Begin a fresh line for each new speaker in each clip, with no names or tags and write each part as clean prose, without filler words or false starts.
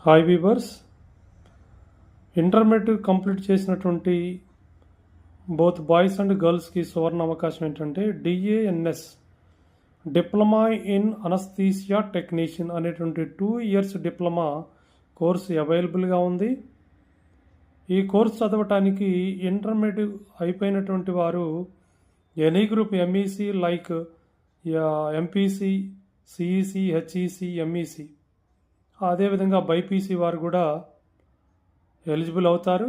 Hi weavers, intermediate complete చేసినటువంటి both boys and గర్ల్స్కి సువర్ణ అవకాశం ఏంటంటే డిఏఎన్ఎస్ డిప్లొమా ఇన్ అనస్థీసియా టెక్నీషియన్ అనేటువంటి 2 ఇయర్స్ డిప్లొమా కోర్సు అవైలబుల్గా ఉంది. ఈ కోర్సు చదవటానికి ఇంటర్మీడియట్ అయిపోయినటువంటి వారు any group MEC like MPC, CEC, HEC, MEC, అదేవిధంగా బైపీసీ వారు కూడా ఎలిజిబుల్ అవుతారు.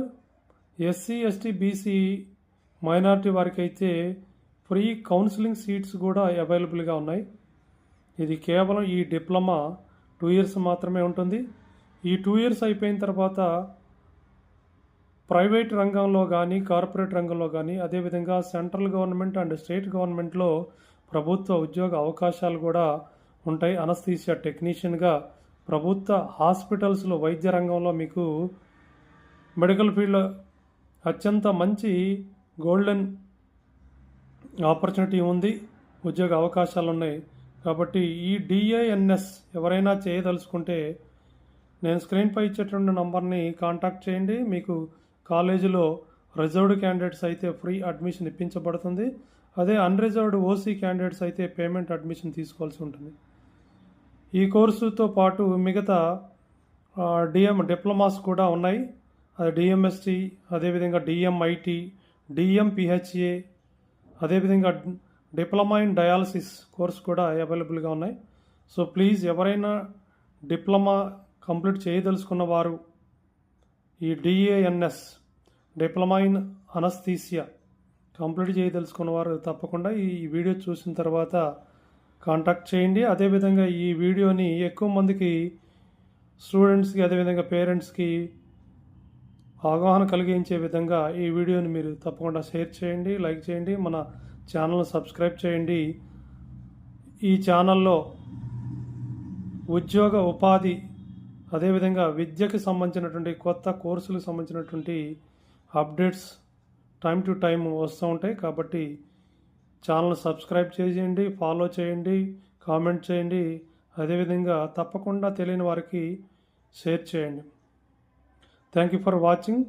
ఎస్సీ, ఎస్టీ, బీసీ, మైనారిటీ వారికి అయితే ఫ్రీ కౌన్సిలింగ్ సీట్స్ కూడా అవైలబుల్గా ఉన్నాయి. ఇది కేవలం ఈ డిప్లొమా 2 ఇయర్స్ మాత్రమే ఉంటుంది. ఈ 2 ఇయర్స్ అయిపోయిన తర్వాత ప్రైవేట్ రంగంలో కానీ, కార్పొరేట్ రంగంలో కానీ, అదేవిధంగా సెంట్రల్ గవర్నమెంట్ అండ్ స్టేట్ గవర్నమెంట్లో ప్రభుత్వ ఉద్యోగ అవకాశాలు కూడా ఉంటాయి. అనస్థీసియా టెక్నీషియన్గా ప్రభుత్వ హాస్పిటల్స్లో వైద్య రంగంలో మీకు మెడికల్ ఫీల్డ్లో అత్యంత మంచి గోల్డెన్ ఆపర్చునిటీ ఉంది, ఉద్యోగ అవకాశాలు ఉన్నాయి. కాబట్టి ఈ డిఏఎన్ఎస్ ఎవరైనా చేయదలుచుకుంటే నేను స్క్రీన్పై ఇచ్చేటువంటి నంబర్ని కాంటాక్ట్ చేయండి. మీకు కాలేజీలో రిజర్వ్డ్ క్యాండిడేట్స్ అయితే ఫ్రీ అడ్మిషన్ ఇప్పించబడుతుంది. అదే అన్రిజర్వ్డ్ ఓసీ క్యాండిడేట్స్ అయితే పేమెంట్ అడ్మిషన్ తీసుకోవాల్సి ఉంటుంది. ఈ కోర్సుతో పాటు మిగతా డిప్లొమాస్ కూడా ఉన్నాయి. అది డిఎంఎస్టి, అదేవిధంగా డిఎంఐటి, డిఎంపిహెచ్ఏ, అదేవిధంగా డిప్లొమా ఇన్ డయాలసిస్ కోర్స్ కూడా అవైలబుల్గా ఉన్నాయి. సో ప్లీజ్ ఎవరైనా డిప్లొమా కంప్లీట్ చేయదలుచుకున్న వారు ఈ డిఏఎన్ఎస్ డిప్లొమా ఇన్ అనస్థీసియా కంప్లీట్ చేయదలుచుకున్న వారు తప్పకుండా ఈ వీడియో చూసిన తర్వాత కాంటాక్ట్ చేయండి. అదేవిధంగా ఈ వీడియోని ఎక్కువ మందికి స్టూడెంట్స్కి, అదేవిధంగా పేరెంట్స్కి అవగాహన కలిగించే విధంగా ఈ వీడియోని మీరు తప్పకుండా షేర్ చేయండి, లైక్ చేయండి, మన ఛానల్ని సబ్స్క్రైబ్ చేయండి. ఈ ఛానల్లో ఉద్యోగ ఉపాధి, అదేవిధంగా విద్యకి సంబంధించినటువంటి కొత్త కోర్సులకు సంబంధించినటువంటి అప్డేట్స్ టైం టు టైం వస్తూ ఉంటాయి. కాబట్టి ఛానల్ సబ్స్క్రైబ్ చేయండి, ఫాలో చేయండి, కామెంట్ చేయండి. అదేవిధంగా తప్పకుండా తెలియని వారికి షేర్ చేయండి. Thank you for watching.